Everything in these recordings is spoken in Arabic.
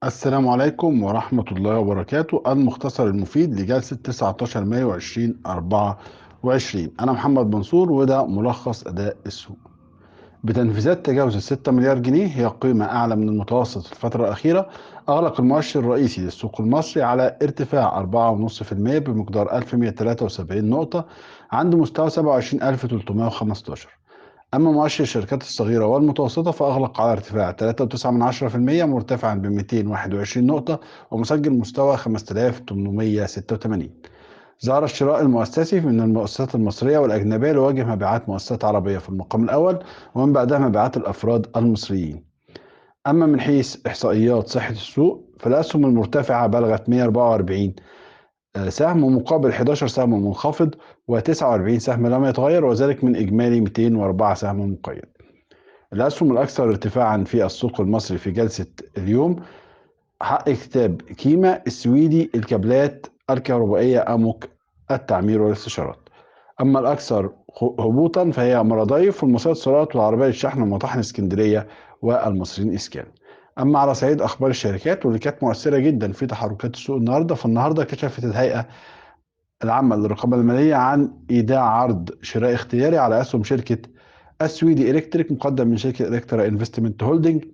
السلام عليكم ورحمة الله وبركاته. المختصر المفيد لجلسة 19 مايو 2024. أنا محمد منصور وده ملخص أداء السوق. بتنفيذات تجاوز 6 مليار جنيه، هي قيمة أعلى من المتوسط في الفترة الأخيرة. أغلق المؤشر الرئيسي للسوق المصري على ارتفاع 4.5% بمقدار 1173 نقطة عند مستوى 27315. أما مؤشر الشركات الصغيرة والمتوسطة فأغلق على ارتفاع 3.9% مرتفعا ب 221 نقطة ومسجل مستوى 5886. ظهر الشراء المؤسسي من المؤسسات المصرية والأجنبية لواجه مبيعات مؤسسات عربية في المقام الأول، ومن بعدها مبيعات الأفراد المصريين. أما من حيث إحصائيات صحة السوق فالأسهم المرتفعة بلغت 144 سهم مقابل 11 سهم منخفض، و49 سهم لم يتغير، وذلك من إجمالي 204 سهم مقيد. الأسهم الأكثر ارتفاعا في السوق المصري في جلسة اليوم حق كتاب كيما السويدي، الكابلات الكهربائية، أموك التعمير والاستشارات. أما الأكثر هبوطا فهي مرضيف والمصرية اتصالات والعربية للشحن ومطاحن اسكندرية والمصريين إسكان. أما على صعيد أخبار الشركات واللي كانت مؤثرة جدا في تحركات السوق النهاردة، فالنهاردة كشفت الهيئة العامة للرقابة المالية عن إيداع عرض شراء اختياري على أسهم شركة السويدي إلكتريك مقدم من شركة إلكترا انفستمنت هولدنج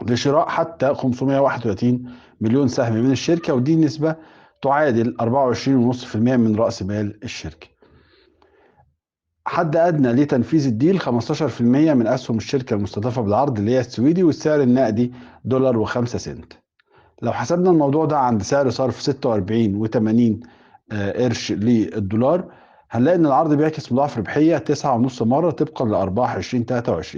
لشراء حتى 531 مليون سهم من الشركة، ودي نسبة تعادل 24.5% من رأس مال الشركة. حد أدنى لتنفيذ الديل 15% من أسهم الشركة المستضافة بالعرض اللي هي السويدي، والسعر النقدي $1.05. لو حسبنا الموضوع ده عند سعر صرف 46.80 قرش للدولار، هنلاقي ان العرض بيعكس مضاعف ربحيه 9.5 مره طبقا لارباح 2023،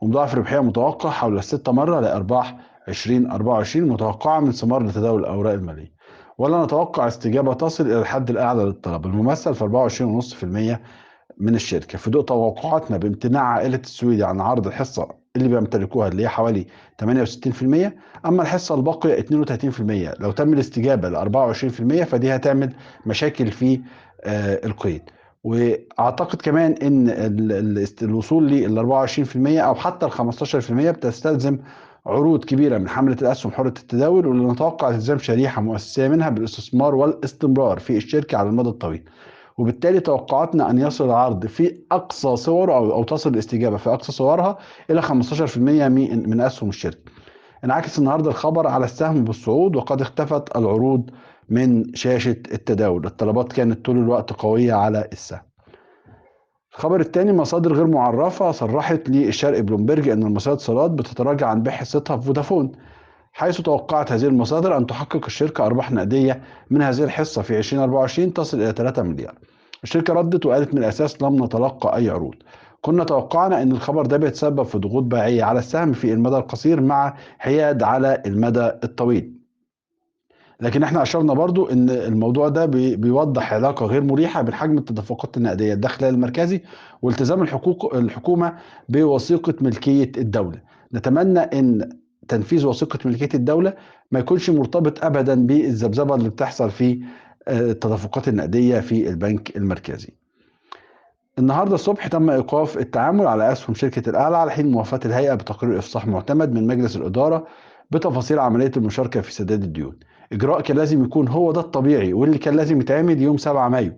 ومضاعف ربحيه متوقع حول 6 مره لارباح 2024 متوقعه من ثمار لتداول الاوراق الماليه. ولا نتوقع استجابه تصل الى الحد الاعلى للطلب الممثل في 24.5% من الشركه، في ضوء توقعاتنا بامتناع عائله السويدي عن عرض الحصه اللي بيمتلكوها اللي هي حوالي 68%. اما الحصه الباقيه 32%، لو تم الاستجابه ل 24% فدي هتعمل مشاكل في القيد. واعتقد كمان ان الوصول لل 24% او حتى ال 15% بتستلزم عروض كبيره من حمله الاسهم حره التداول، واللي نتوقع التزام شريحه مؤسسيه منها بالاستثمار والاستمرار في الشركه على المدى الطويل. وبالتالي توقعاتنا ان يصل العرض في اقصى صوره او تصل الاستجابه في اقصى صورها الى 15% من اسهم الشركه. انعكس النهارده الخبر على السهم بالصعود، وقد اختفت العروض من شاشه التداول. الطلبات كانت طول الوقت قويه على السهم. الخبر الثاني، مصادر غير معرفه صرحت للشرق بلومبرج ان المصرية اتصالات بتتراجع عن بيع حصتها في فودافون، حيث توقعت هذه المصادر أن تحقق الشركة أرباح نقدية من هذه الحصة في 2024 تصل إلى 3 مليار. الشركة ردت وقالت من الأساس لم نتلقى أي عروض. كنا توقعنا أن الخبر ده بيتسبب في ضغوط بيعية على السهم في المدى القصير مع حياد على المدى الطويل، لكن احنا اشرنا برضو ان الموضوع ده بيوضح علاقة غير مريحة بين حجم التدفقات النقدية الداخلية المركزي والتزام الحكومة بوثيقة ملكية الدولة. نتمنى ان تنفيذ وثيقة ملكية الدولة ما يكونش مرتبط ابدا بالذبذبة اللي بتحصل في التدفقات النقدية في البنك المركزي. النهارده الصبح تم ايقاف التعامل على اسهم شركه الاعلى على حين موافاه الهيئه بتقرير افصاح معتمد من مجلس الاداره بتفاصيل عمليه المشاركه في سداد الديون. اجراء كان لازم يكون هو ده الطبيعي واللي كان لازم يتعمل يوم 7 مايو،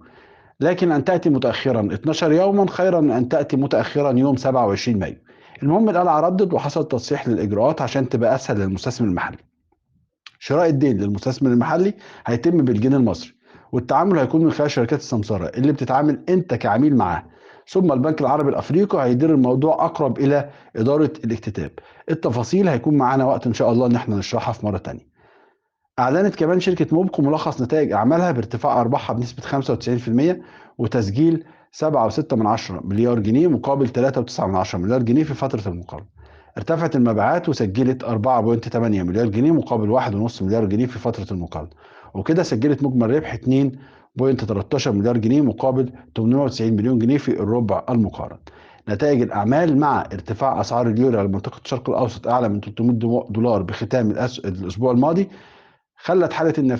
لكن ان تاتي متاخرا 12 يوما خيرا من ان تاتي متاخرا يوم 27 مايو. المهم القلعه ردت وحصل تصحيح للاجراءات عشان تبقى اسهل للمستثمر المحلي. شراء الدين للمستثمر المحلي هيتم بالجنيه المصري، والتعامل هيكون من خلال شركات السمسرة اللي بتتعامل انت كعميل معاه، ثم البنك العربي الافريقي هيدير الموضوع اقرب الى ادارة الاكتتاب. التفاصيل هيكون معانا وقت ان شاء الله ان احنا نشرحها في مرة تانية. اعلنت كمان شركة موبكو ملخص نتائج اعمالها بارتفاع ارباحها بنسبة 95% وتسجيل 7.6 مليار جنيه مقابل 3.9 مليار جنيه في فترة المقارنة. ارتفعت المبيعات وسجلت 4.8 مليار جنيه مقابل 1.5 مليار جنيه في فترة المقارنة، وكده سجلت مجمل ربح 2.13 مليار جنيه مقابل 890 مليون جنيه في الربع المقارن. نتائج الأعمال مع ارتفاع أسعار اليورو على منطقة الشرق الأوسط أعلى من 300 دولار بختام الأسبوع الماضي خلت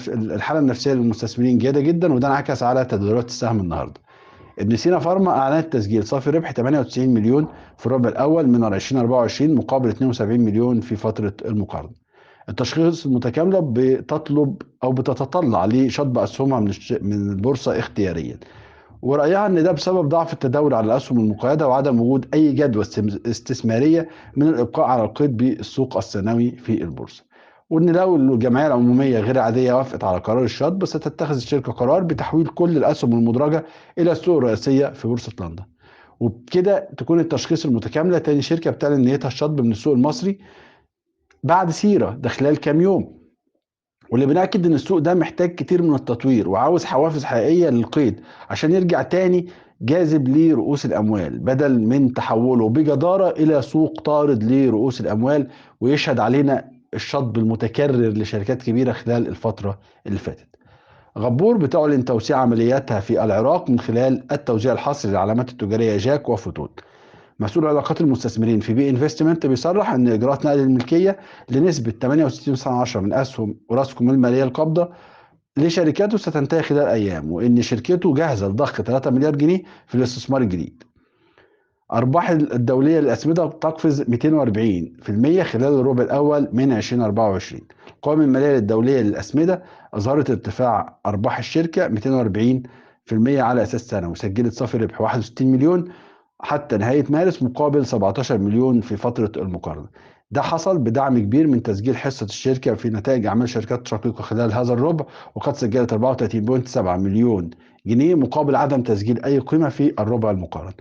الحالة النفسية للمستثمرين جيدة جدا، وده انعكس على تداولات السهم النهارده. ابن سينا فارما اعلنت تسجيل صافي ربح 98 مليون في الربع الاول من 2024 مقابل 72 مليون في فتره المقارنه. التشخيص المتكاملة بتطلب أو بتتطلع لشطب أسهمها من البورصة اختياريا، ورأيها أن ده بسبب ضعف التداول على الأسهم المقيدة وعدم وجود أي جدوى استثمارية من الإبقاء على القيد بالسوق الثانوي في البورصة. وأن لو الجمعية العمومية غير عادية وافقت على قرار الشطب ستتخذ الشركة قرار بتحويل كل الأسهم المدرجة إلى السوق الرئيسية في بورصة لندن. وبكده تكون التشخيص المتكاملة تاني شركة بتعلن نيتها الشطب من السوق المصري بعد سيرة ده خلال كام يوم، واللي بنأكد ان السوق ده محتاج كتير من التطوير وعاوز حوافز حقيقية للقيد عشان يرجع تاني جاذب لرؤوس الأموال بدل من تحوله بجدارة إلى سوق طارد لرؤوس الأموال، ويشهد علينا الشطب المتكرر لشركات كبيرة خلال الفترة اللي فاتت. غبور بتعلن توسيع عملياتها في العراق من خلال التوزيع الحصري للعلامات التجارية جاك وفوتون. مسؤول علاقات المستثمرين في بي انفستمنت بيصرح ان اجراءات نقل الملكيه لنسبه 68.9 من اسهم اوراسكوم الماليه القابضه لشركاته ستنتهي خلال ايام، وان شركته جاهزه لضخ 3 مليار جنيه في الاستثمار الجديد. ارباح الدوليه للاسمده تقفز 240% خلال الربع الاول من 2024. القوائم الماليه الدوليه للاسمده اظهرت ارتفاع ارباح الشركه 240% على اساس سنوي، وسجلت صافي ربح 61 مليون حتى نهاية مارس مقابل 17 مليون في فترة المقارنة. ده حصل بدعم كبير من تسجيل حصة الشركة في نتائج أعمال شركات شقيقة خلال هذا الربع، وقد سجلت 34.7 مليون جنيه مقابل عدم تسجيل أي قيمة في الربع المقارن.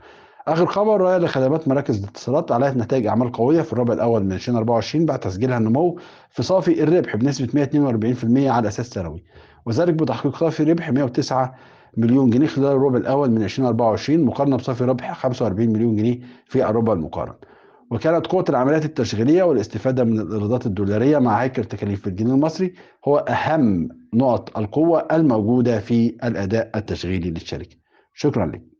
آخر خبر، رأي لخدمات مراكز الاتصالات أعلنت نتائج أعمال قوية في الربع الأول من 2024 بعد تسجيلها النمو في صافي الربح بنسبة 142% على أساس سنوي، وذلك بتحقيق صافي ربح 109 مليون جنيه خلال الربع الأول من 2024 مقارنة بصافي ربح 45 مليون جنيه في الربع المقارن. وكانت قوة العمليات التشغيلية والاستفادة من الإيرادات الدولارية مع هيكل تكاليف الجنيه المصري هو أهم نقط القوة الموجودة في الأداء التشغيلي للشركة. شكرا لك.